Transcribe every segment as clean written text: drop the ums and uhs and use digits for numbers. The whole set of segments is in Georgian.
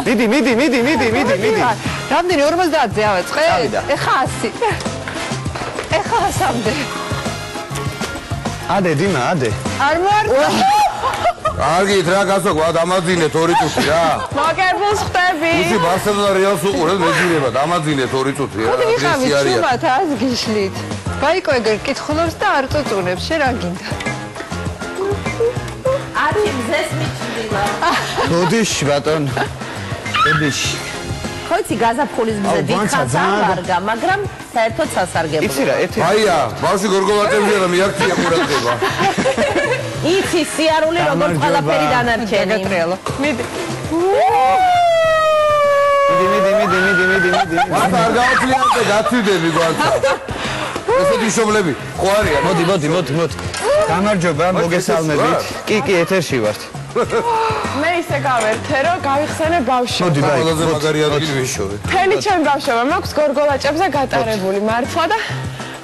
მიდი. რამდენი 50-ზე ავეწყე? ეხა 100. ეხა 100-მდე. ადე დიმა, ადე. არ მართა. კარგით რა გასაგვა დამაძინეთ 2 წუთი რა. მოგერბულს ხვდები. ისი ბარსელონა რეალს უყურეთ მეძინება დამაძინეთ 2 წუთი რა. ეხავით შუბათ ას გიშლით. ბაიკო ეგერ კითხულობს და არ წუწუნებს, შე რა გინდა? არი მზეს მიჩნდილა. გოდიში ბატონ. გოდიში. ხოიცი გაზაფხულის მზე დიდხანს აღარგა, მაგრამ საერთოდ სასარგებლოა. იცი რა, ერთი. აია, ბავშვი გორგოლაჭებზე რა მიაქცია ყურადღება. იცი სიარული როგორც ყველაფერი დანარჩენი. გაგატრიალო. მიდი. მიდი. მათ არ გაოცლიანდე გაცვიდები გვანცა. ესეთი შობლები ხო არიან? მოდი. გამარჯობა, მოგესალმებით. კი, ეთერში ვართ. მე ისე გავერთე, რომ გავიხსენე ბავშვი. მოდი, ბაი. ყველაზე მაგარი ადგილი ვიშოვე. მთელი ჩემი ბავშვობა მაქვს გორგოლაჭებზე გატარებული მართლა და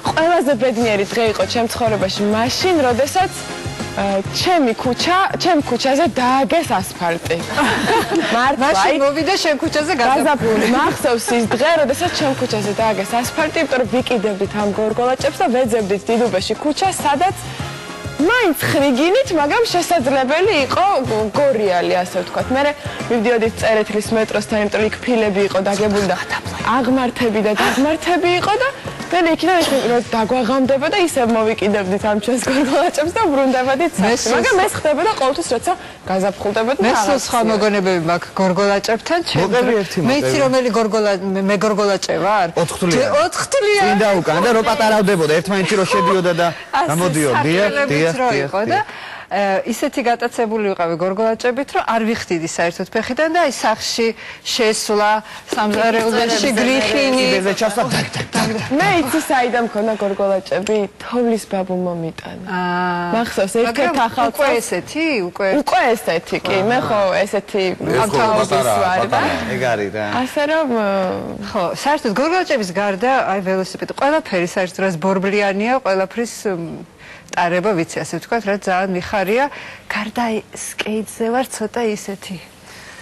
ყველაზე ბედნიერი დღე იყო ჩემ ცხოვრებაში მაშინ, როდესაც ჩემ ქუჩაზე დააგეს ასფალტი. მაშინ მოვიდა შენ ქუჩაზე გაზაფხული. მახსოვს ის დღე, როდესაც ჩემ ქუჩაზე დააგეს ასფალტი, იმიტომ რომ ვიკიდებდით ამ გორგოლაჭებს და ვეძებდით დიდუბეში ქუჩას, სადაც მაინც ხრიგინით, მაგრამ შესაძლებელი იყო გორიალი, ასე ვთქვათ. მე მივდიოდით წერეთლის მეტროსთან, იმიტომ რომ იქ ფილები იყო დაგებული და აღმართები იყო და მე იქიდან რომ დაგვაღამდება და ისევ მოვიკიდებდით ამ ჩვენს გორგოლაჭებს და ვრუნდებოდით სახში. მაგრამ ეს ხდებოდა ყოველთვის, როცა გაზაფხულდებოდა. მე სხვა მოგონებები მაქვს გორგოლაჭებთან, მე იცი რომელი გორგოლაჭე ვარ? 4 თვლიანი. 4 თვლიანი. წინ და უკან და რო პატარავდებოდა, ერთმანეთში რო შედიოდა და გამოდიოდა. და ისეთი გატაცებული ვიყავი გორგოლაჭებით, რომ არ ვიხდიდი საერთოდ ფეხიდან და აი სახში შესვლა, სამზარეულოში გრიხინი. მე იცი საიდან მქონდა გორგოლაჭები, თოვლის ბაბუმა მიტანა. მახსოვს ერთ-ერთ ახალ უკვე ესეთი, უკვე ესეთი კი, მე ხო ესეთი ამთავრების ვარ და ეგ არის რა. ასე რომ ხო, საერთოდ გორგოლაჭების გარდა აი ველოსიპედი, ყველაფერი საერთოდ რაც ბორბლიანია, ყველაფრის ტარება ვიცი, ასე ვთქვათ, რა ძალიან მიხარია. გარდა სკეიტზე ვარ ცოტა ისეთი.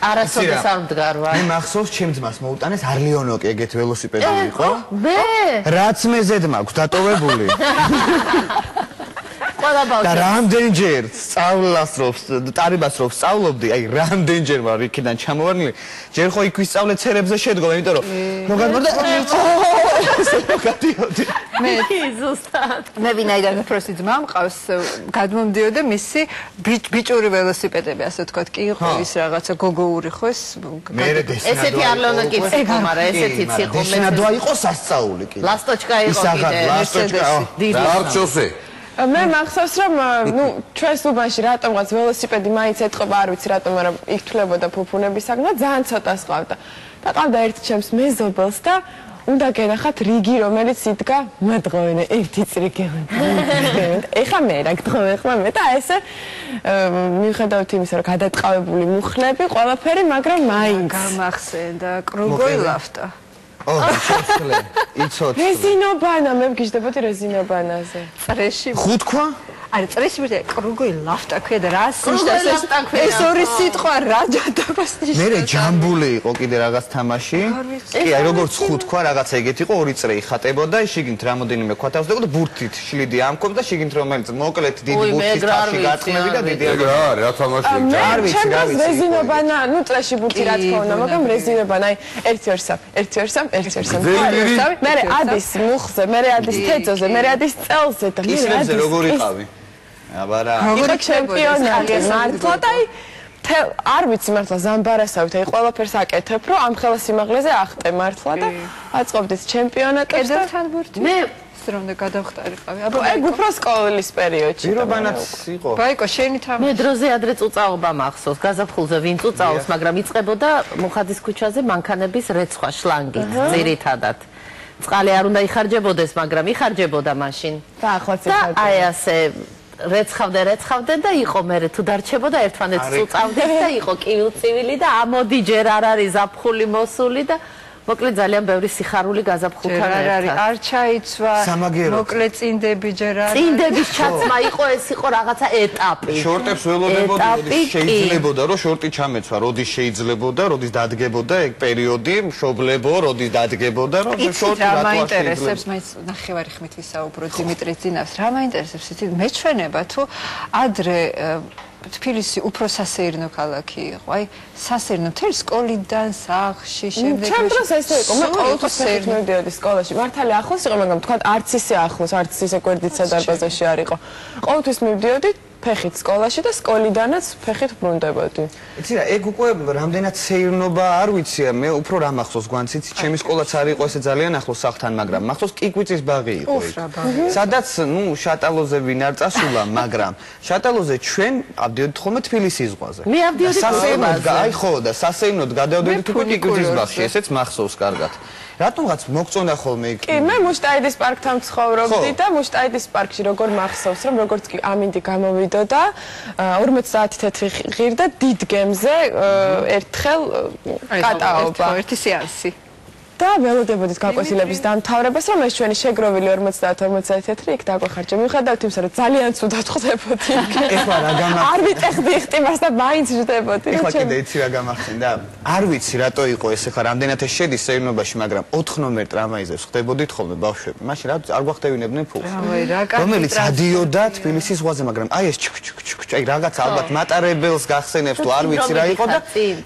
არასოდეს არ მდგარ ვარ. მე მახსოვს ჩემ ძმას მოუტანეს არლიონოკი ეგეთ ველოსიპედი იყო. მე რაც მეზედ მაქვს დატოვებული. ყველა ბავშვი. და რამდენჯერ სწავლას რო ტარებას რო სწავლობდი, აი რამდენჯერ ვარ იქიდან ჩამოვარდნილი. ჯერ ხო იქ ვისწავლე ცერებზე შედგომა, იმიტომ რომ მოგადმორდა მე ზუსტად. მე ვინაიდან უფროსი ძმა მყავს, გადმომდიოდა მისი ბიჭური ველოსიპედები, ასე ვთქვათ, კი იყო ის რაღაცა გოგოური ხო ეს? ესეთი არლიონოკიც იყო, მაგრამ ესეთიც იყო მე. ესენადვა იყო სასწაული კი. ლასტოჩკა იყო კიდე. ლასტოჩკა. დარჩოსე. მე მახსოვს რომ ჩვენს უბანში რატომღაც ველოსიპედი მაინც ეთყობა, არ ვიცი რატომ, მაგრამ იქ თვლებოდა ფუფუნების საგნა, ძალიან ცოტას ყავდა. და ყავდა ერთ ჩემს მეზობელს და უნდა გენახათ რიგი, რომელიც იდგა მადღოვენე ერთი წრიკი. ეხა მე რა გთხოვე ხმა მე და ესე მიუხედავად იმისა, რომ გადატყავებული მუხლები, ყველაფერი, მაგრამ მაინც გამახსენდა კრუგოი ლაფტა. იცოცხლე. რეზინობანა, მე ვგიჟდებოდი რეზინობანაზე. წრეში. ხუთქვა? არა, წრეში ვიდე კრუგოი ლაფტა ქვია და რა ეს ორი სიტყვა რა ჯადობას ნიშნავს. მე ჯამბული იყო კიდე რაღაც თამაში. კი, აი როგორც ხუთქვა რაღაცა ეგეთი იყო, ორი წრე იხატებოდა, შიგნით რამოდენიმე ქვა თავსდებოდა და ბურთით შლიდი ამკობს და შიგნით რომელიც მოკლედ დიდი ბურთის თავში გაწყნები და დიდი ეგ რა არის, რა თამაშია? არ ვიცი, რა ვიცი. რეზინობანა, ნუ წრეში ბურთი რა თქმა უნდა, მაგრამ რეზინობანა, აი 1-2-3. მე ადის მუხზე, მე ადის თეძოზე, მე ადის წელზე და მე ადის როგორ იყავი? აბარა. იყო ჩემპიონატი მართლა და აი არ ვიცი მართლა ზამბარასავით, აი ყველაფერს აკეთებ, რომ ამ ხელა სიმაღლეზე ახტე მართლა და აწყობდით ჩემპიონატებს და კედელთან ბურთი. მე რომ გადავხტარიყავი. აბა ეგ უფრო სკოლის პერიოდში. პირობანაც იყო. ბაიკო, შენი თამაში. მე დროზე ადრე წუწაობა მახსოვს, გაზაფხულზე ვინ წუწაობს, მაგრამ იწყებოდა მუხადის ქუჩაზე მანქანების რეცხვა შლანგით, ძირითადად. წყალი არ უნდა იხარჯებოდეს, მაგრამ იხარჯებოდა მაშინ. და ახლაც იხარჯებოდა. და აი ასე რეცხავდე და იყო მე თუ დარჩებოდა ერთმანეთს წუწავდეთ და იყო კივილწივილი და ამოდი ჯერ არ არის ზაფხული მოსული და მოკლედ ძალიან ბევრი სიხარული გაზაფხულთან ერთად. არ ჩაიცვა, მოკლედ წინდები ჯერ არ. წინდების ჩაცმა იყო, ეს იყო რაღაცა ეტაპი. შორტებს ველოდებოდი, როდის შეიძლებოდა, რომ შორტი ჩამეცვა, როდის შეიძლებოდა, როდის დადგებოდა ეგ პერიოდი, მშობლებო, როდის დადგებოდა, რომ შორტი რა მაინტერესებს, მაინც ნახევარი ხმით ვისაუბროთ დიმიტრის ძინავს. რა მაინტერესებს იცით, მეჩვენება თუ ადრე თბილისი უფრო სასეირნო ქალაქი იყო. აი, სასეირნო მთელი სკოლიდან, სახლში, შემდეგ ჩემ დროს ესე იყო. მე ყოველთვის ფეხით მივდიოდი სკოლაში. მართალი ახლოს იყო, მაგრამ თქვა არც ისე ახლოს, არც ისე გვერდიცა დარბაზაში არ იყო. ყოველთვის მივდიოდი ფეხით სკოლაში და სკოლიდანაც ფეხით ბრუნდებოდი. იცი რა, ეგ უკვე რამდენად სეირნობა არ ვიცი, მე უფრო რა მახსოვს გვანცით, ჩემი სკოლაც არ იყო ესე ძალიან ახლოს სახლთან, მაგრამ მახსოვს კიკვიცის ბაღი იყო ეგ. სადაც, შატალოზე ვინ არ წასულა, მაგრამ შატალოზე ჩვენ ავდიოდით ხოლმე თბილისის ზღვაზე. მე ავდიოდი სასეირნოდ, აი ხო და სასეირნოდ გადავდებით უკვე კიკვიცის ბაღში, ესეც მახსოვს კარგად. რატომღაც მოგწონდა ხოლმე იქ? კი, მე მუშტაიდის პარკთან ცხოვრობდი და მუშტაიდის პარკში როგორ მახსოვს, რომ როგორც კი ამინდი გამოვიდოდა, 40 საათი თეთრი ღირდა დიდ გემზე ერთხელ კატაობა. ერთი სეანსი. და ველოდებოდით გაკვეთილების დამთავრებას, რომ ეს ჩვენი შეგროვილი 50-50 თეთრი იქ დაგვეხარჯა. მიუხედავად იმისა, რომ ძალიან ცუდად ხვდებოდი. ეხლა რა გამახსენდა? არ ვიტეხდი ხტიმას და მაინც ჟდებოდი. ეხლა კიდე იცი რა გამახსენდა? არ ვიცი რატო იყო ეს ეხლა რამდენად ეს შედის სეირნობაში, მაგრამ 4 ნომერ ტრამვაიზე ხდებოდით ხოლმე ბავშვები. მაშინ რა არ გვახტევინებდნენ ფულს. რომელიც ადიოდა თბილისის ზღვაზე, მაგრამ აი ეს აი რაღაც ალბათ მატარებელს გახსენებს თუ არ ვიცი რა იყო და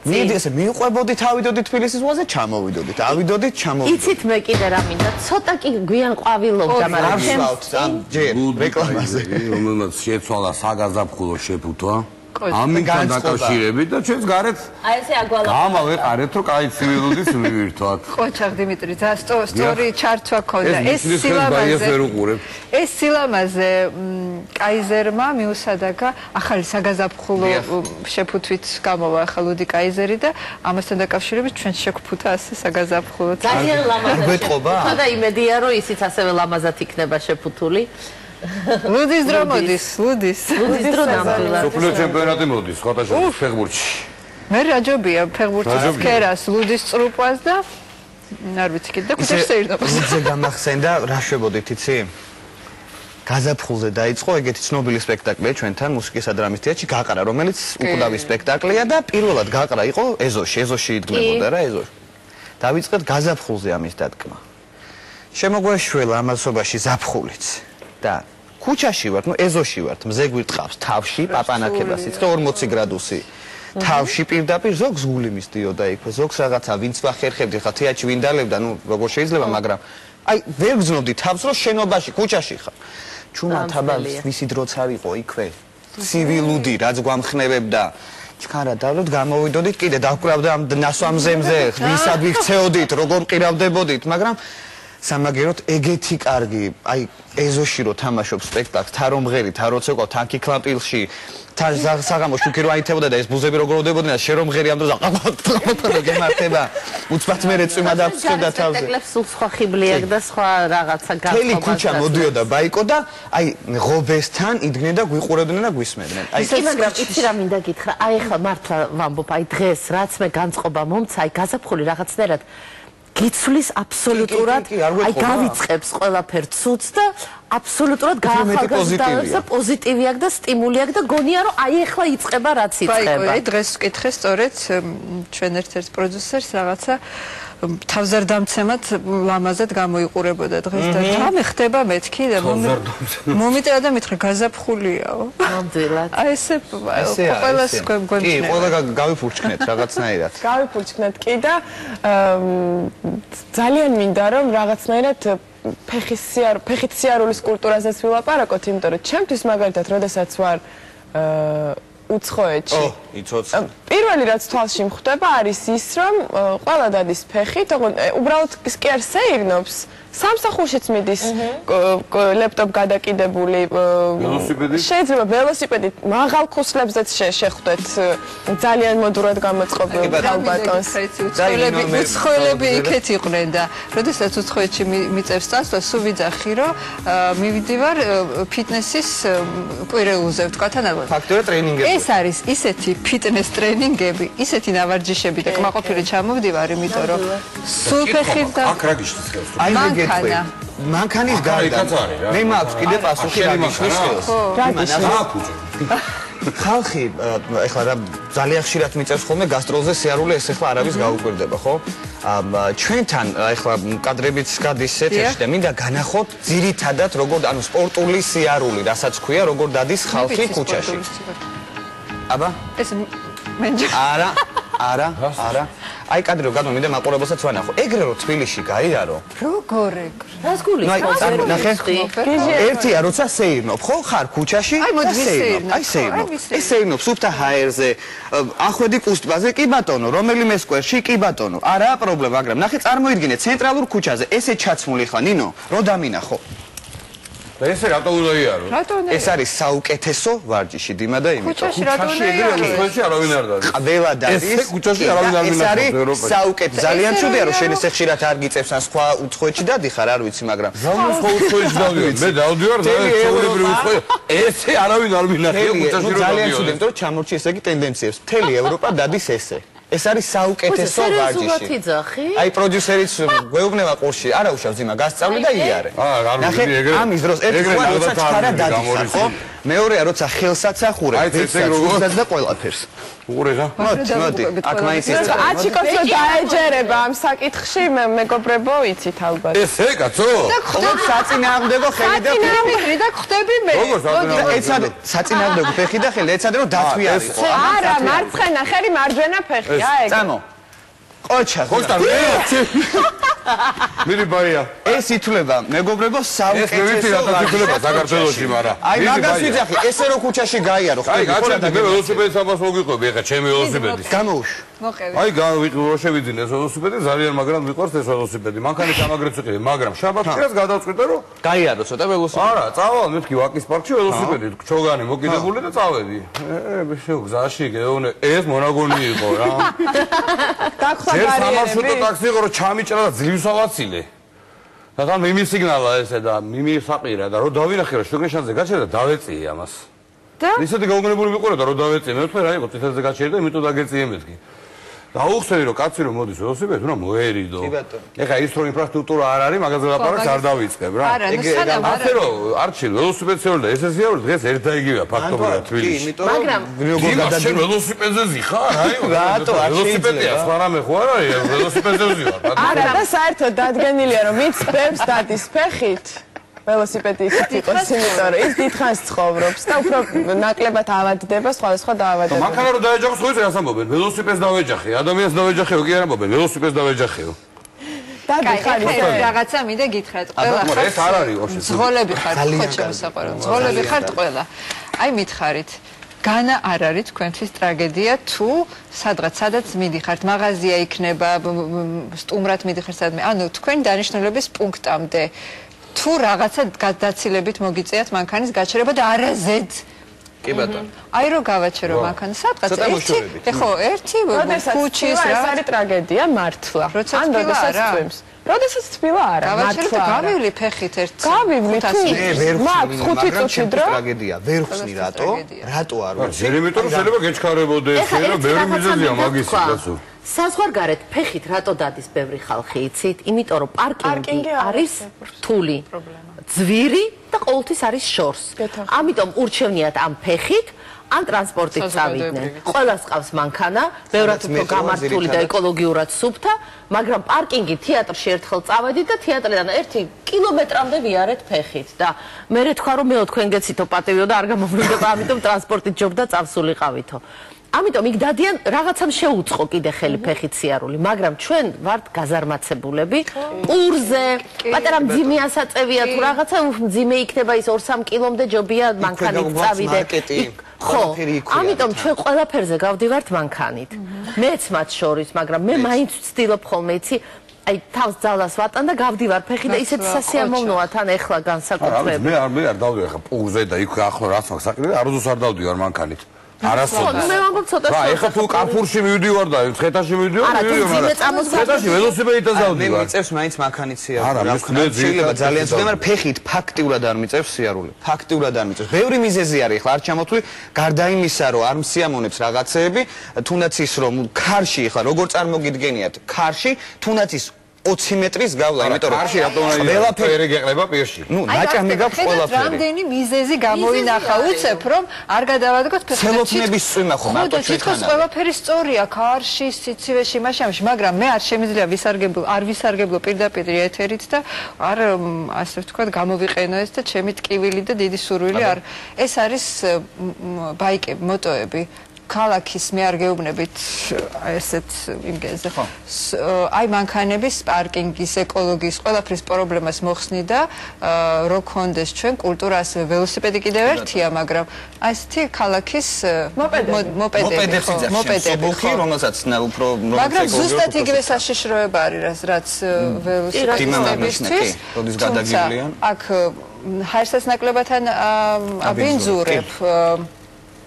მიდი ესე მივყვებოდით, ავიდოდით თბილისის ზღვაზე, ჩამოვიდოდით. ავიდოდით იცით მე კიდე რა მინდა ცოტა კი გვიან ყვავილობდა მაგრამ ჯერ რეკლამაზე რომელმაც შეცვალა საგაზაფხულო შეფუთვა ამიტომ დაკავშირებით და ჩვენს გარეთ აი ესე აგვალა გამა ვეყარეთ რომ კაი ცივილუდის მივირთვათ ყოჩაღ დიმიტრი და სტორი ჩართვა ქონდა ეს სილამაზე კაიზერმა მიუსადაგა ახალი საგაზაფხულო შეფუთვით გამოვა ახალუდი კაიზერი და ამასთან დაკავშირებით ჩვენ შეგვფუთა ასე საგაზაფხულო ძალიან ლამაზად და იმედია რომ ისიც ასევე ლამაზად იქნება შეფუთული ლუდის დრო მოდის, ლუდის დრო ნამდვილად. სოფლიო ჩემპიონატი მოდის, სხვადასხვა ფეხბურთში. მე რაჯობია ფეხბურთის ქერას, ლუდის წრუპას და არ ვიცი კიდე კიდე შეირდობას. ლუდზე გამახსენდა, რა შვებოდით იცი? გაზაფხულზე დაიწყო ეგეთი ცნობილი სპექტაკლია ჩვენთან მუსიკის და დრამის თეატრში გაყარა, რომელიც უკვდავი სპექტაკლია და პირველად გაყარა იყო ეზოში იდგმებოდა რა ეზოში. დავიწყეთ გაზაფხულზე ამის დადგმა. შემოგვეშველა ამასობაში ზაფხულიც. და ქუჩაში ვართ, ეზოში ვართ, მზე გვირტყავს თავში, პაპანაკებას იწყე 40 გრადუსი. თავში პირდაპირ ზოგს გული მისდიოდა იქვე, ზოგს რაღაცა ვინც ვახერხებდი, ხა თეატრში ვინ დალებდა, როგორ შეიძლება, მაგრამ აი ვერ გზნობდი თავს, რომ შენობაში, ქუჩაში ხარ. ჩუმა თაბალს ვისი დროც არ იყო იქვე. ცივილუდი, რაც გვამხნევებდა. ჩქან რა დავლოთ, გამოვიდოდით, კიდე დავკრავდა ამ ნასვამზემზე, ვისად ვიქცეოდით, როგორ ყირავდებოდით, მაგრამ სამაგეროთ ეგეთი კარგი, აი ეზოში რო თამაშობ სპექტაკლს, თარომღერი, თაროცეკო, თანკი კლამპილში, თან საღამოს შუქი რო აითებოდა და ეს ბუზები როგორ ოდებოდნენ და შერომღერი ამ დროს აყავდა გემართება. უცბად მე წვიმა დაფსქებდა თავზე. სპექტაკლებს სულ სხვა ხიბლი აქვს და სხვა რაღაცა გახდება. მთელი ქუჩა მოდიოდა ბაიკო და აი ღობესთან იდგნენ და გვიყურებდნენ და გვისმენდნენ. აი მაგრამ იცი რა მინდა გითხრა, აი ახლა მართლა ვამბობ, აი დღეს რაც მე განწყობა მომცა, აი გაზაფხული რაღაცნაირად გიცვლის აბსოლუტურად აი გავიწყებს ყველაფერ ცუდს და აბსოლუტურად გაახალგაზრდავს და პოზიტივი აქვს და სტიმული აქვს და გონია რომ აი ახლა იწყება რაც იწყება. აი დღეს ვკითხე სწორედ ჩვენ ერთ-ერთ პროდიუსერს რაღაცა თავზარდამცემად ლამაზად გამოიყურებოდა დღეს და რამე ხდება მეთქი და მომიწერა და მითხრა გაზაფხულიაო. ნამდვილად. აი ესე ყველას გვემჩნევა. კი, ყველა გავიფურჩქნეთ რაღაცნაირად. გავიფურჩქნეთ კი და ძალიან მინდა რომ რაღაცნაირად ფეხით სიარულის კულტურაზეც ვილაპარაკოთ, იმიტომ რომ ჩემთვის მაგალითად, როდესაც ვარ უცხოეთში. პირველი რაც თვალში მხვდება არის ის, რომ ყველა დადის ფეხით, უბრალოდ კი არ სეირნობს, სამსახურშიც მიდის ლეპტოპ გადაკიდებული. შეიძლება ველოსიპედით მაღალ ქუსლებზეც შეხვდეთ ძალიან მოდურად გამოწყობილ ქალბატონს. უცხოელები იქეთ იყვნენ და როდესაც უცხოეთში მიწევს წასვლა, სულ ვიძახი, რომ მივიდივარ ფიტნესის კვირეულზე, ვთქვათ, ანუ ფაქტობრივად ტრენინგები. ეს არის ისეთი ფიტნეს ტრენინგები, ისეთი ნავარჯიშები და კმაყოფილი ჩამოვდივარ, იმიტომ რომ სულ ფეხი და აქ რა გიშლის ხელს? აი მეგეთქვი. მანქანის გარდა მე მაქვს კიდე პასუხი რა გიშლის ხელს. ხალხი ეხლა რა ძალიან ხშირად მიწევს ხოლმე გასტროლზე სიარული, ეს ეხლა არავის გაუკვირდება, ხო? ჩვენთან ეხლა კადრებიც გადისეთ და მინდა განახოთ ძირითადად როგორ ანუ სპორტული სიარული, რასაც ქვია, როგორ დადის ხალხი ქუჩაში. აბა? ეს მენჯა. არა. აი კადრი რომ გადმომინდა მაყურებელსაც ვანახო. ეგრე რომ თბილისში გაიარო. როგორ ეგრე? რას გულისხმობ? ნახე. ერთია როცა სეირნობ, ხო ხარ ქუჩაში? აი მოდი ვისეირნობ. აი სეირნობ. ეს სეირნობ სუფთა ჰაერზე, ახვედი კუსტბაზე, კი ბატონო, რომელიმე სკვერში, კი ბატონო. არაა პრობლემა, მაგრამ ნახე წარმოიდგინე ცენტრალურ ქუჩაზე, ესე ჩაცმული ხარ, ნინო, რო დამინახო. და ესე რატო უნდა იარო? ეს არის საუკეთესო ვარჯიში, დიმა და იმიტომ. ქუჩაში რატო უნდა იარო? ქუჩაში არავინ არ დადის. ყველა დადის. ესე ქუჩაში არავინ არ მინახავს ევროპაში. საუკეთესო. ძალიან ცუდია რომ შენ ესე ხშირად არ გიწევს ან სხვა უცხოეთში დადიხარ, არ ვიცი, მაგრამ ზამოს ხო უცხოეთში დავდივარ. მე დავდივარ და ჩვეულებრივი უცხო. ესე არავინ არ მინახავს ქუჩაში რომ ძალიან ცუდია, იმიტომ რომ ჩამორჩი ესე იგი ტენდენციებს. მთელი ევროპა დადის ესე. ეს არის საუკეთესო ვარჯიში. აი პროდიუსერიც გვეუბნება ყურში, არა უშავს ძიმა, გასწავლე და იარე. ნახე, ამის დროს ერთი ხوار როცა ჩქარა დადიხარ, ხო? მეორეა როცა ხელსაც ახურებ, ვეცაც და ყველაფერს. უყურე რა? მოდი, აქ მაინც ის. აჩიკოს რომ დაეჯერება ამ საკითხში, მეგობრებო, იცით ალბათ. ესე კაცო? ხო, საწინააღმდეგო ხელი და ფეხი და ხვდები მე. ეცადე საწინააღმდეგო ფეხი და ხელი, ეცადე რომ დათვი არისო. არა, მარცხენა ხელი, მარჯვენა ფეხი, აი ეგ. წამო. ყოჩა. ხოშტა მე. მირი ბაია. ეს ითვლება მეგობრებო საუკეთესო ითვლება საქართველოში, მაგრამ. აი მაგას ვიძახი, ესე რო ქუჩაში გაიარო, ხო? აი გაჩერდი მე ველოსიპედის ამას მოგიყვები, ეხა ჩემი ველოსიპედი. გამოუშ. მოყევი. აი რო შევიძინე ეს ველოსიპედი, ძალიან მაგრამ მიყვარს ეს ველოსიპედი. მანქანის ამაგრეც ვიყიდე, მაგრამ შაბათს ხეს გადავწყვიტე რომ გაიარო ცოტა ველოსიპედი. არა, წავალ მეთქი ვაკის პარკში ველოსიპედი, ჩოგანი მოკიდებული და წავედი. შევ გზაში გეუნე, ეს მონაგონი იყო რა. დაგხვდა ეს ბარიერები. სამარშრუტო ტაქსი იყო რომ ჩამიჭრა და ძლივს ავაცილე. და მიმისიგნალა ესე და მიმისაყირა და რო დავინახე რომ შუგეშანზე გაჩერდა დავეწიე ამას. და ისეთი გაუგნებელი ვიყურე და რო დავეწიე მე ვთქვი რა იყო წითელზე გაჩერდა იმიტომ დაგეწიე მეთქი. დაუხსენე რომ კაცი რომ მოდის ველოსიპედით უნდა მოერიდო. ეხა ის რომ ინფრასტრუქტურა არ არის მაგაზე ლაპარაკს არ დავიწყებ რა. ასე რომ არჩილ ველოსიპედს ევრდა ეს ესიაური დღეს ერთაიგივეა ფაქტობრივად თბილისში. მაგრამ როგორ გადადი ველოსიპედზე ზიხარ? აი რატო არ ველოსიპედია სხვა რამე ხო არ არის ველოსიპედზე ვზივარ. არა და საერთოდ დადგენილია რომ ვინც ბებს დადის ფეხით ველოსიპედი იქით იყოს, იმიტომ რომ ის დიდხანს ცხოვრობს და უფრო ნაკლებად ავადდება სხვადასხვა დაავადებებით. მანქანა რომ დაეჯახოს, ხო იცი რას ამბობენ? ველოსიპედს დავეჯახე, ადამიანს დავეჯახეო, კი არ ამბობენ, ველოსიპედს დავეჯახეო. დაგიხარი რაღაცა მინდა გითხრათ, ყველა ხარ. ეს არ არის ოშე. ძღოლები ხართ, ხო შემოსაყარო. ძღოლები ხართ ყველა. აი მითხარით განა არ არის თქვენთვის ტრაგედია თუ სადღაც მიდიხართ, მაღაზია იქნება, სტუმრად მიდიხართ სადმე. ანუ თქვენი დანიშნულების პუნქტამდე თუ რაღაცა გადაცილებით მოგიწიათ მანქანის გაჩერება და არაზედ. კი ბატონო. აი რო გავაჩერო მანქანა სადღაც ერთი ქუჩის რა არის ტრაგედია მართლა. ან როდესაც თვიმს. როდესაც თბილა არა, მართლა. გავივლი ფეხით ერთ. გავივლი თუ მაგ 5 წუთში დრო. ტრაგედია. ვერ ხსნი რატო? რატო არ ვიცი. იმიტომ რომ შეიძლება გეჩქარებოდეს, შეიძლება ბევრი მიზეზია მაგის გასულ. საზღვარგარეთ ფეხით რატო დადის ბევრი ხალხი, იცით? იმიტომ რომ პარკინგი არის რთული. ძვირი და ყოველთვის არის შორს. ამიტომ ურჩევნიათ ამ ფეხით ან ტრანსპორტით წავიდნენ. ყველას ყავს მანქანა, ბევრად უფრო გამართული და ეკოლოგიურად სუფთა, მაგრამ პარკინგი თეატრში ერთხელ წავედით და თეატრიდან 1 კილომეტრამდე ვიარეთ ფეხით და მე თქვა რომ მეო თქვენ გეცითო პატივიო და არ გამოვლინდება, ამიტომ ტრანსპორტით ჯობ და წავსულიყავითო. ამიტომ იქ დადიან რაღაცამ შეუწყო კიდე ხელი ფეხით სიარული, მაგრამ ჩვენ ვართ გაზარმაცებულები, პურზე, პატარა მძიმე ასაწევია თუ რაღაცა მძიმე იქნება ის 2-3 კილომდე ჯობია მანქანით წავიდე. ხო, ამიტომ ჩვენ ყველაფერზე გავდივართ მანქანით. მეც მათ შორის, მაგრამ მე მაინც ვცდილობ ხოლმე იცი აი თავს ძალას ვატან და გავდივარ ფეხი და ისეთ სასიამოვნოა თან ეხლა განსაკუთრებით. მე არ დავდივარ ხა პუზე და იქ ახლო რაც მაქვს საკითხი, არასდროს არ დავდივარ მანქანით. არასოდეს. მე ვამბობ ცოტა. რა, ეხლა თუ კაფურში მივდივარ და ცხეთაში მივდივარ, ცხეთაში ველოსიპედითაც დავდივარ. მე მიწევს მაინც მანქანით სიარული. შეიძლება ძალიან ცუდია, მაგრამ ფეხით ფაქტიურად არ მიწევს სიარული. ფაქტიურად არ მიწევს. ბევრი მიზეზი არის ეხლა არ ჩამოთვლი, გარდა იმისა, რომ არ მსიამოვნებს რაღაცეები, თუნდაც ის რომ ქარში ეხლა როგორ წარმოგიდგენიათ, ქარში თუნდაც ის 20 მეტრის გავლა, იმიტომ რომ ხარში რატომ ყველაფერი გეყლება პირში. ნუ ნაჭამი გაქვს ყველაფერი. რამდენი მიზეზი გამოვინახა უცებ რომ არ გადავადგოთ ფეხში. ცელოფნების წვიმა ხო მარტო ჩვენ. თითქოს ყველაფერი სწორია ქარში, სიცივეში, მაშამში, მაგრამ მე არ შემიძლია ვისარგებლო პირდაპირ ეთერით და არ ასე ვთქვათ გამოვიყენო ეს და ჩემი ტკივილი და დიდი სურვილი არ ეს არის ბაიკები, მოტოები. ქალაქის მე არ გეუბნებით ესეთ იმგენზე. აი მანქანების პარკინგის, ეკოლოგიის, ყველაფრის პრობლემას მოხსნიდა, რო გქონდეს ჩვენ კულტურას ველოსიპედი კიდევ ერთია, მაგრამ აი ესეთი ქალაქის მოპედები, რომელსაც უფრო მაგრამ ზუსტად იგივე საშიშროება არის, რაც ველოსიპედისტვის. როდის გადაგივლიან? აქ ჰაერსაც ნაკლებათან აბინძურებ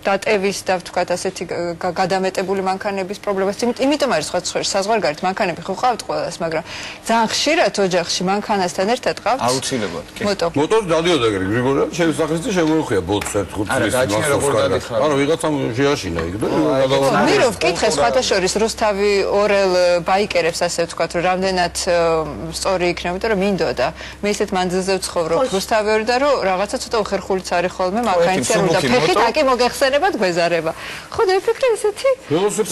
დატევის და ვთქვათ ასეთი გადამეტებული მანქანების პრობლემას. იმიტომ არის სხვა საზღვარგარეთ მანქანები ხო ყავთ ყველას, მაგრამ ძალიან ხშირად ოჯახში მანქანასთან ერთად ყავთ. აუცილებლად, კი. მოტოზე დავდიოდა გრიგორია, ჩემი სახლის და შემოუხია ბოლოს 1-5 წლის მასწავლებლად. ანუ ვიღაცამ შეაშინა იქ და გადავარდა. მე რო ვკითხე სხვათა შორის რუსთავი ორელ ბაიკერებს ასე ვთქვათ, რომ რამდენად სწორი იქნება, იმიტომ რომ მინდოდა. მე ისეთ მანძილზე ვცხოვრობ რუსთავი ორი და რომ რაღაცა ცოტა უხერხულიც არის ხოლმე მანქანით და ფეხით აკი მოგეხსენებათ გვეზარება. ხო და ვიფიქრე ესეთი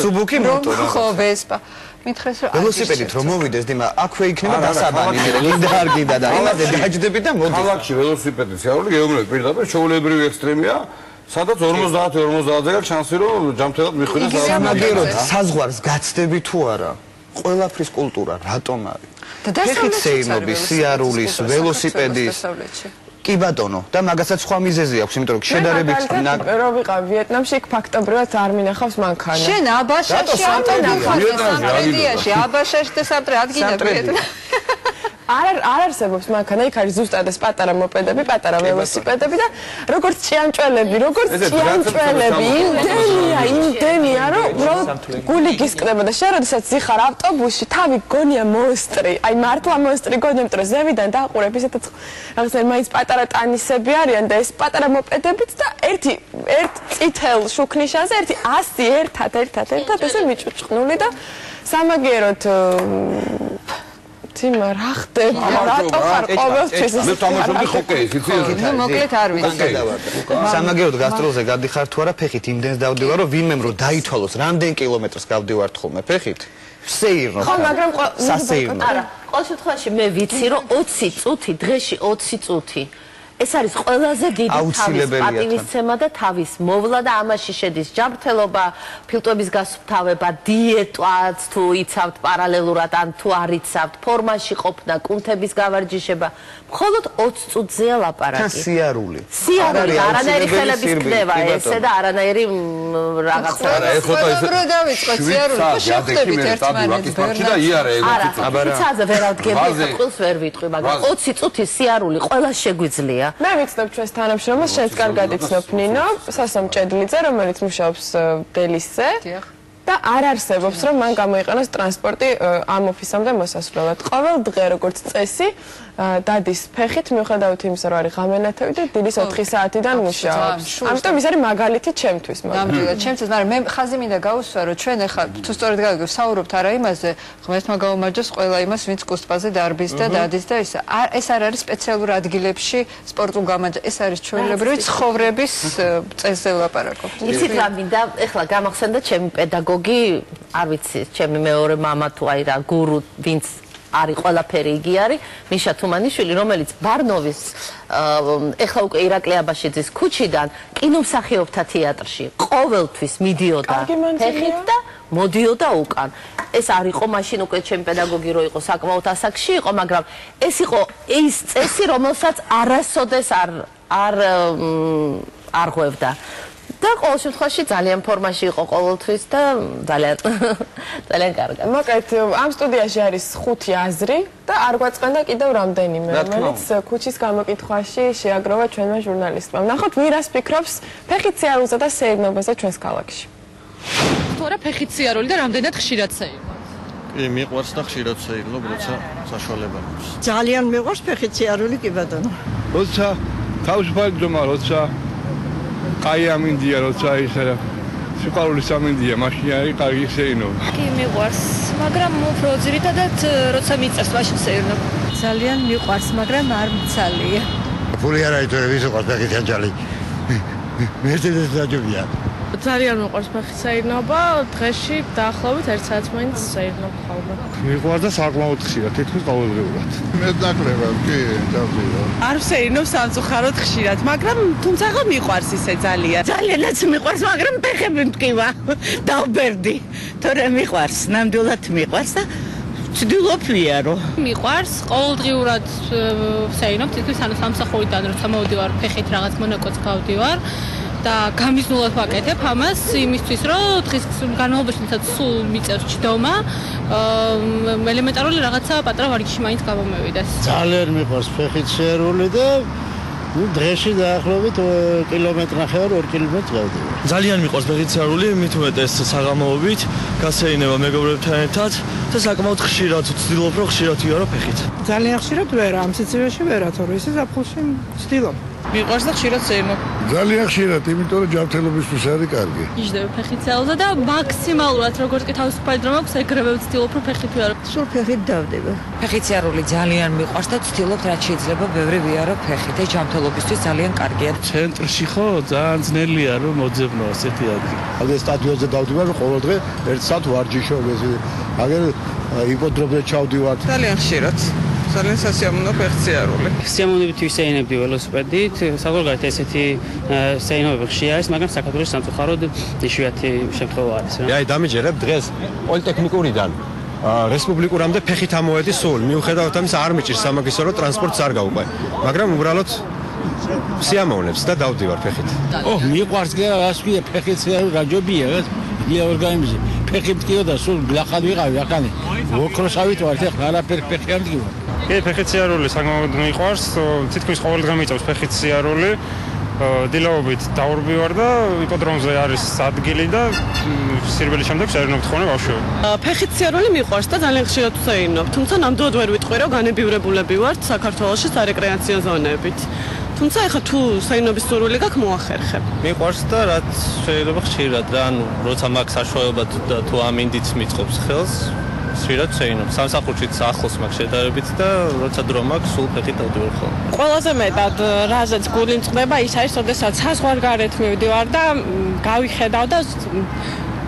სუბუკი მოტო რა. ხო ვესპა. მითხეს რომ ველოსიპედით რომ მოვიდეს დიმა აქვე იქნება დასაბანი მე კიდე არ გიდა და იმაზე დაჯდები და მოდი. ქალაქში ველოსიპედის სიარული გეუბნები პირდაპირ ჩაოლებრივი ექსტრემია. სადაც 50-50-ზე გაქვს შანსი რომ ჯამთელად მიხვიდეთ სამაგეროდ საზღვარს გაცდები თუ არა ყველაფრის კულტურა რატომ არის ფეხით სეირნობის სიარულის ველოსიპედის კი ბატონო და მაგასაც სხვა მიზეზი აქვს იმიტომ რომ შედარებით რო ვიყავ ვიეტნამში იქ ფაქტობრივად არ მინახავს მანქანა შენ აბაშაში ავტომობილში აბაშაში და სამტრე ადგინა ვიეტნამში არ არსებობს მანქანა, იქ არის ზუსტად ეს პატარა მოპედები, პატარა ველოსიპედები და როგორც ჭიანჭველები, იმდენია, რომ გული გისკდება და შენ როდესაც იხარ ავტობუსში, თავი გონია მონსტრი, აი მართლა მონსტრი გონია, მეტყვი ზევიდან დაყურებ ისეთაც რაღაცა მაინც პატარა ტანისები არიან და ეს პატარა მოპედებიც და ერთ წითელ შუქნიშანზე ერთი 100 ერთად ესე მიჭუჭყნული და სამაგეროდ თიმა რა ხდება რატო ხარ ყოველთვის მე თამაშობდი ჰოკეის იცი ნუ მოკლედ არ ვიცი სამაგეროდ გასტროლზე გადიხარ თუ არა ფეხით იმდენს დავდივარ რომ ვინმემ რომ დაითვალოს რამდენ კილომეტრს გავდივართ ხოლმე ფეხით სეირნო ხო მაგრამ სასეირნო არა ყოველ შემთხვევაში მე ვიცი რომ 20 წუთი დღეში 20 წუთი ეს არის ყველაზე დიდი თავის პატივისცემა და თავის მოვლა და ამაში შედის ჯანმრთელობა, ფილტვების გასუფთავება, დიეტაც თუ იცავთ პარალელურად ან თუ არ იცავთ, ფორმაში ყოფნა, კუნთების გავარჯიშება, მხოლოდ 20 წუთზეა ლაპარაკი. სიარული. სიარული, არანაირი ხელების კდება ესე და არანაირი რაღაცა. არა, ეს ხოთა ისე დავიწყოთ სიარული, ხო შევხვდებით ერთმანეთს და იარე ეგ აბარა. იცაზე ვერ ავდგები, ყილს ვერ ვიტყვი, მაგრამ 20 წუთი სიარული ყველა შეგვიძლია. მე ვიცნობ ჩვენს თანამშრომელს, შენს კარგად იცნობ ნინო, სასამ ჭედლიძე, რომელიც მუშაობს დელისზე. და არ არსებობს რომ მან გამოიყენოს ტრანსპორტი ამ ოფისამდე მოსასვლელად. ყოველ დღე როგორც წესი დადის ფეხით მიუხედავად იმისა რომ არის ღამენათევი და დილის 4 საათიდან მუშაობს. ამიტომ ის არის მაგალითი ჩემთვის. ნამდვილად ჩემთვის, მაგრამ მე ხაზი მინდა გაუსვა რომ ჩვენ ახლა თუ სწორედ გავსაუბრობთ არა იმაზე, ღმერთმა გაუმარჯოს ყველა იმას, ვინც კუსტპაზე დარბის და დადის და ისა. ეს არ არის სპეციალურ ადგილებში სპორტულ გამარჯვება, ეს არის ჩვეულებრივი ცხოვრების წესზე ვლაპარაკობ. იცით რა მინდა, ეხლა გამახსენდა ჩემი პედაგოგი, არ ვიცი, ჩემი მეორე მამა თუ აი რა გურუ, ვინც არის ყველაფერი იგი არის, მიშა თუმანიშვილი, რომელიც ბარნოვის ეხლა უკვე ირაკლი აბაშიძის ქუჩიდან კინომსახიობთა თეატრში ყოველთვის მიდიოდა ფეხით და მოდიოდა უკან. ეს არ იყო მაშინ უკვე ჩემი პედაგოგი რო იყო საკმაოდ ასაკში იყო, მაგრამ ეს იყო ის წესი, რომელსაც არასოდეს არ ღვევდა. და ყოველ შემთხვევაში ძალიან ფორმაში იყო ყოველთვის და ძალიან კარგი. მოკლედ ამ სტუდიაში არის 5 აზრი და არ გვაწყენდა კიდევ რამდენიმე, რომელიც ქუჩის გამოკითხვაში შეაგროვა ჩვენმა ჟურნალისტებმა. ნახოთ, ვირას ფიქრობს ფეხით სიარულზე და სეირნობაზე ჩვენს ქალაქში. თუ არა ფეხით სიარული და რამდენად ხშირად სეირნობ? კი, მიყვარს და ხშირად სეირნობ, როცა საშუალება მაქვს. ძალიან მიყვარს ფეხით სიარული, კი ბატონო. როცა თავისუფალი ძომა, როცა კაი ამინდია, როცა ისე სიყვარული სამინდია, მაშინ არის კარგი სეირნობა. კი, მიყვარს, მაგრამ უფრო ძირითადად როცა მიწევს, მაშინ სეირნობ. ძალიან მიყვარს, მაგრამ არ მცალია. ფული არ არის, ვის უყვარს ფეხით სიარული? მერცედესი დაჯობია. ძალიან მიყვარს ფეხით სეირნობა, დღეში დაახლოებით 1 საათს მაინც სეირნობ ხოლმე. მიყვარს და საკმაოდ ხშირად, თითქმის ყოველდღიურად. მეტნაკლებად, კი, დავზიო. არ ვსეირნობ სამწუხაროდ ხშირად, მაგრამ თუმცა მიყვარს ისე ძალიან. ძალიანაც მიყვარს, მაგრამ ფეხები მტკივა. დავბერდი, თორე მიყვარს, ნამდვილად მიყვარს და ვცდილობ ვიარო. მიყვარს ყოველდღიურად ვსეირნობ, თითქმის სამსახურიდან როცა მოვდივარ ფეხით რაღაც მონაკოც გავდივარ. და გამიზნულად ვაკეთებ ამას იმისთვის, რომ დღის განმავლობაში სულ მიწევს ჯდომა, ელემენტარული რაღაცა პატარა ვარჯიში მაინც გამომევიდეს. ძალიან მიყვარს ფეხით სიარული და დღეში დაახლოებით კილომეტრ-ნახევარ 2 კილომეტრს გავდივარ. ძალიან მიყვარს ფეხით სიარული, მით უმეტეს საღამოობით, გასეირნება მეგობრებთან ერთად და საკმაოდ ხშირად ვცდილობ, რომ ხშირად ვიარო ფეხით. ძალიან ხშირად ვერა, ამ სიცივეში ვერა, თორე ისე ზაფხულში ვცდილობ. მიყვარს და ხშირად სეირნობ. ძალიან ხშირად, იმიტომ რომ ჯანმრთელობისთვის არის კარგი. იჯდები ფეხით სიარულზე და მაქსიმალურად როგორც კი თავისუფალი დრო მაქვს, ეგრევე ვცდილობ, რომ ფეხით ვიარო. სულ ფეხით დავდება. ფეხით სიარული ძალიან მიყვარს და ვცდილობ რაც შეიძლება ბევრი ვიარო ფეხით. ეს ჯანმრთელობისთვის ძალიან კარგია. ცენტრში ხო ძალიან ძნელია რომ მოძებნო ასეთი ადგილი. აგერ სტადიონზე დავდივარ, ყოველ დღე 1 საათ ვარჯიშობ, აგერ იპოდრომზე ჩავდივარ. ძალიან ხშირად. ძალიან სასიამოვნო ფეხით სიარული. სიამოვნებით ვისეირნებდი ველოსიპედით, საზოგადოებრივ ესეთი სეირნობები ხშირი არის, მაგრამ საქართველოს სამწუხაროდ იშვიათი შემთხვევა არის რა. აი დამიჯერებ დღეს პოლიტექნიკურიდან რესპუბლიკურამდე ფეხით ამოვედი სულ. მიუხედავად ამისა არ მიჭირს სამაგისტრო ტრანსპორტს არ გავუყვე. მაგრამ უბრალოდ სიამოვნებს და დავდივარ ფეხით. მიყვარს კი ასვია ფეხით სიარული გაჯობია, ია ორგანიზმი. ფეხი მტკიო და სულ ბლახად ვიყავი ახალი. ოქროსავით ვარ, ეხლა არაფერი ფეხი არ მტკივა. კი, ფეხით სიარული საკმაოდ მიყვარს, თითქმის ყოველ დღე მიწევს ფეხით სიარული. დილაობით დაურბივარ და იპოდრომზე არის ადგილი და სირბელის შემდეგ შეერნობთ ხოლმე ბავშვები. ფეხით სიარული მიყვარს და ძალიან ხშირად ვსეირნობ, თუმცა ნამდვილად ვერ ვიტყვი, რომ განებივრებულები ვართ საქართველოში სარეკრეაციო ზონებით. თუმცა ეხლა თუ საინობის სურვილი გაქვს მოახერხებ. მიყვარს და რაც შეიძლება ხშირად რა, ანუ როცა მაქვს საშუალება თუ ამინდით მიწყობს ხელს, ხშირად შეინობს. სამსახურშიც ახლოს მაქვს შედარებით და როცა დრო მაქვს, სულ ფეხით დავდივარ ხოლმე. ყველაზე მეტად რაზეც გული მწყდება ის არის, როდესაც საზღვარგარეთ მივდივარ და გავიხედავ და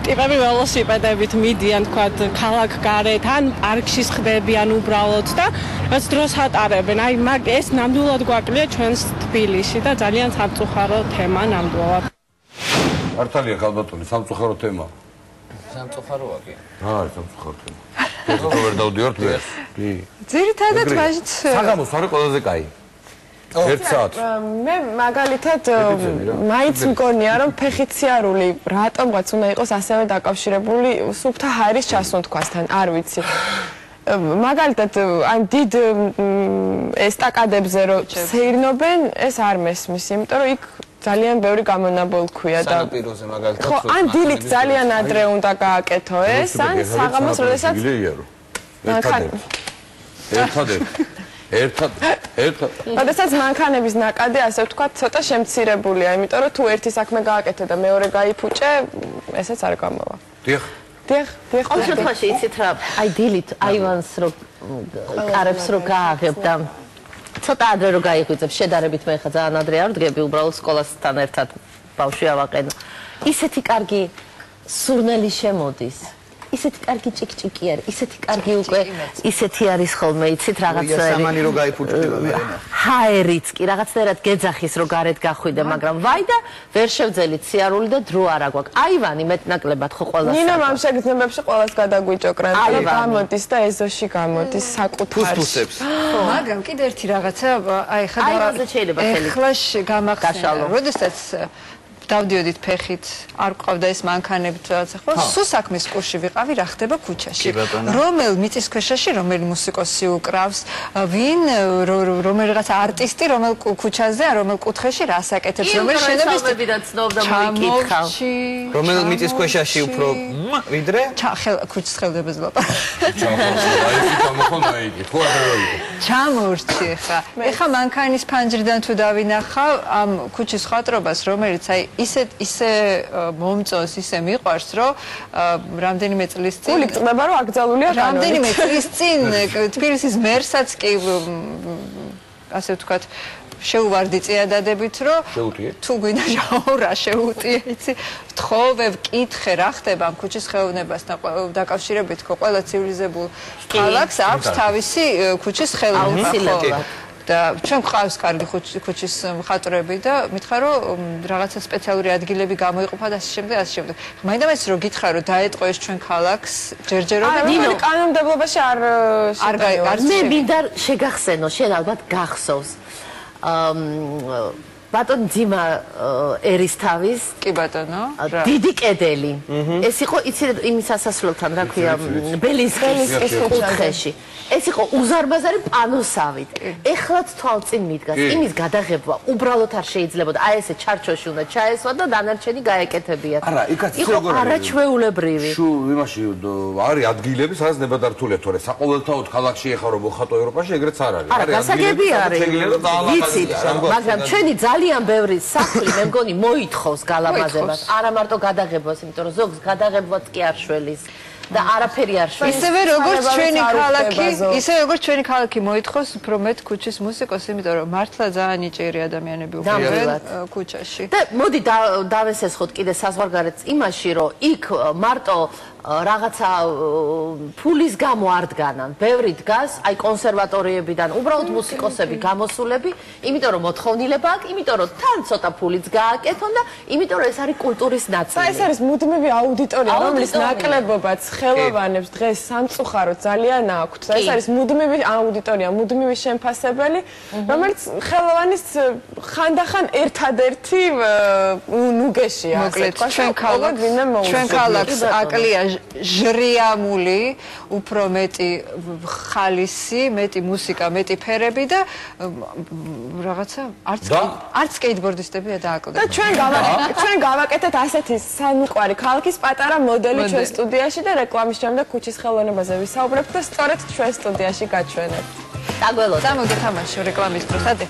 ტიპები ველოსიპედებით მიდიან, თქვათ, ქალაქგარეთ, ან პარკში ხდებიან უბრალოდ და რაც დროს ატარებენ. აი, ეს ნამდვილად გვაკლია ჩვენს თბილისში და ძალიან სამწუხარო თემა ნამდვილად. მართალია ხალბატონი, სამწუხარო თემა. სამწუხაროა კი. არის სამწუხარო თემა. ეს ვერ დავდივართ ვერ. კი. ძირითადად მაინც საღამოს არის ყველაზე კაი. 1 საათს. მე მაგალითად მაინც მგონია რომ ფეხით სიარული რატომღაც უნდა იყოს ასევე დაკავშირებული სუფთა ჰაერის ჩასუნთქვასთან, არ ვიცი. მაგალითად აი დიდ ესტაკადებზე რომ სეირნობენ, ეს არ მესმის, იმიტომ რომ იქ ძალიან ბევრი გამონაბოლქვია და სანაპიროზე მაგალითად ხო, ან დილით ძალიან ადრე უნდა გააკეთო ეს, ან საღამოს როდესაც ერთად. როდესაც მანქანების ნაკადი, ასე ვთქვათ, ცოტა შემცირებულია, იმიტომ რომ თუ ერთი საქმე გააკეთე და მეორე გაიფუჭე, ესეც არ გამოვა. დიახ. ყოველ შემთხვევაში იცით რა, აი დილით აივანს რო კარებს რო გააღებ და ცოტა ადრე რო გაიღვიძებ, შედარებით მე ხა ძალიან ადრე არ ვდგები, უბრალოდ სკოლასთან ერთად ბავშვი ავაყენო. ისეთი კარგი სურნელი შემოდის. ისეთი კარგი ჭიკჭიკი არის, ისეთი კარგი უკვე ისეთი არის ხოლმე, იცით რაღაცა. სამანი რო გაიფუჭდება მე. ჰაერიც კი რაღაცნაირად გეძახის რო გარეთ გახვიდე, მაგრამ ვაი და ვერ შევძელით სიარული და დრო არა გვაქვს. აივანი მეტნაკლებად ხო ყველას. ნინო მამ შეგრძნებებში ყველას გადაგვიჭოკრენ. გამოდის და ეზოში გამოდის საკუთარში. ფუსფუსებს. მაგრამ კიდე ერთი რაღაცა, აი ხა აივანზე შეიძლება ხელი. ეხლა გამახსენე. როდესაც დავდიოდით ფეხით, არ გვყავდა ეს მანქანებით რაღაცა ხო? სულ საქმის კურსში ვიყავი, რა ხდება ქუჩაში. რომელ მიწისქვეშაში, რომელი მუსიკოსი უკრავს, ვინ, რომელი რაღაც არტისტი, რომელ ქუჩაზე, რომელ კუთხეში რას აკეთებს, რომელი შენობისდან ცნობდა მოიკითხავ. რომელ მიწისქვეშაში უფრო ვიდრე? ქუჩის ხელდებაზე ჩამორჩი ხა მანქანის ფანჯრიდან თუ დავინახავ ამ ქუჩის ხატრობას, რომელიც აი ისე მომწონს, ისე მიყვარს, რომ რამდენიმე წლის წინ გული წდება, რომ აკრძალულია კანონით. რამდენიმე წლის წინ თბილისის მერსაც კი ასე ვთქვათ შეუვარდი წიადადებით, რომ თუ გვინდა რა შეუტიე, იცი, ვთხოვე, ვკითხე, რა ხდება ამ ქუჩის ხელოვნებასთან დაკავშირებით, ხო, ყველა ცივილიზებულ ქალაქს აქვს თავისი ქუჩის ხელოვნება. და ჩვენ გვყავს კარგი ქუჩის მხატვრები და მითხრა რომ რაღაცა სპეციალური ადგილები გამოიყოფა და ასე შემდეგ. მაინდა-მაინც რომ გითხრა რომ დაეტყო ეს ჩვენ ქალაქს ჯერჯერობით ნინო კანონმდებლობაში არ მე მინდა შეგახსენო, შენ ალბათ გახსოვს. ბატონ ძიმა ერისთავის კი ბატონო დიდი კედელი ეს იყო იცი იმის ასასვლელთან რა ქვია ბელინსკის კუთხეში ეს იყო უზარმაზარი პანოსავით ეხლაც თვალწინ მიდგას იმის გადაღება უბრალოდ არ შეიძლებოდა აი ესე ჩარჩოში უნდა ჩაესვა და დანარჩენი გაეკეთებიათ არა იქაც იყო არაჩვეულებრივი შუ იმაში არის ადგილები სადაც ნებადართულია თორე საყოველთაოდ ქალაქში ეხა რომ მოხატო ევროპაში ეგრეც არ არის არის გასაგები არის ვიცით მაგრამ ჩვენი ძალიან ბევრი სახლი მე მგონი მოითხოვს გალამაზებას არა მარტო გადაღებას იმიტომ რომ ზოგს გადაღებაც კი არ შველის და არაფერი არ შველის ისევე როგორც ჩვენი ქალაქი მოითხოვს უფრო მეტ ქუჩის მუსიკოს იმიტომ რომ მართლა ძალიან იჭირი ადამიანები უყურებენ ქუჩაში და მოდი დავესესხოთ კიდე საზღვარგარეთ იმაში რომ იქ მარტო რაღაცა ფულის გამო არ დგანან. ბევრი დგას, აი კონსერვატორიებიდან, უბრალოდ მუსიკოსები გამოსულები, იმიტომ რომ მოთხოვნილება აქვს, იმიტომ რომ თან ცოტა ფულიც გააკეთონ და იმიტომ რომ ეს არის კულტურის ნაწილი. ეს არის მუდმივი აუდიტორია, რომლის ნაკლებობაც ხელოვანებს დღეს სამწუხაროდ ძალიან აქვთ. ეს არის მუდმივი აუდიტორია, მუდმივი შემფასებელი, რომელიც ხელოვანის ხანდახან ერთადერთი ნუგეშია. მოკლედ ჩვენ ქალაქს აკლია ჟრიამული, უფრო მეტი ხალისი, მეტი მუსიკა, მეტი ფერები და რაღაცა არც სკეიტბორდისტებია დააკლდა. და ჩვენ გავაკეთეთ ასეთი სამყარი ქალაქის პატარა მოდელი ჩვენ სტუდიაში და რეკლამის შემდეგ ქუჩის ხელოვნებაზე ვისაუბრებთ და სწორედ ჩვენ სტუდიაში გაჩვენებთ. დაგველოდეთ. სამოგეთამაშო რეკლამის დროს, ადე.